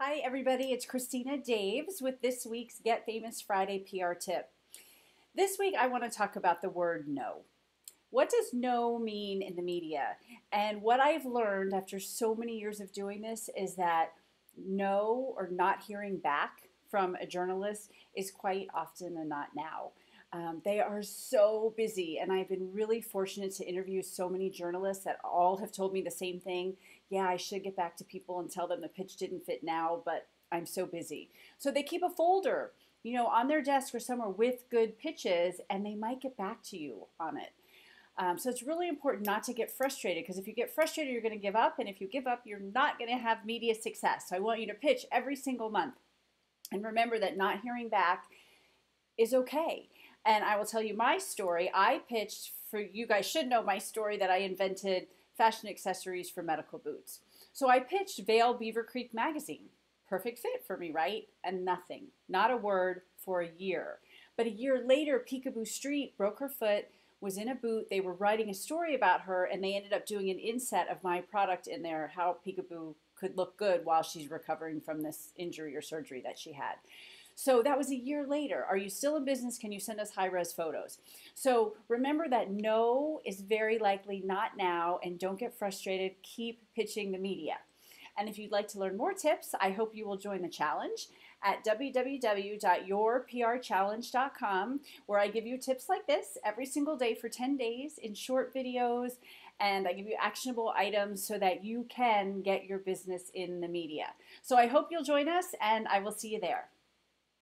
Hi everybody, it's Christina Daves with this week's Get Famous Friday PR tip. This week I want to talk about the word no. What does no mean in the media? And what I've learned after so many years of doing this is that no or not hearing back from a journalist is quite often a not now. They are so busy, and I've been really fortunate to interview so many journalists that all have told me the same thing. Yeah, I should get back to people and tell them the pitch didn't fit now, but I'm so busy. So they keep a folder, on their desk or somewhere with good pitches, and they might get back to you on it. So it's really important not to get frustrated, because if you get frustrated, you're going to give up. And if you give up, you're not going to have media success. So I want you to pitch every single month. And remember that not hearing back is okay. And I will tell you my story. I pitched, for you guys should know my story, that I invented fashion accessories for medical boots. So I pitched Vail Beaver Creek magazine. Perfect fit for me, right? And nothing, not a word for a year. But a year later, Peekaboo Street broke her foot, was in a boot. They were writing a story about her, and they ended up doing an inset of my product in there, how Peekaboo could look good while she's recovering from this injury or surgery that she had. So that was a year later. Are you still in business? Can you send us high-res photos? So remember that no is very likely not now, and don't get frustrated. Keep pitching the media. And if you'd like to learn more tips, I hope you will join the challenge at www.yourprchallenge.com, where I give you tips like this every single day for 10 days in short videos, and I give you actionable items so that you can get your business in the media. So I hope you'll join us, and I will see you there.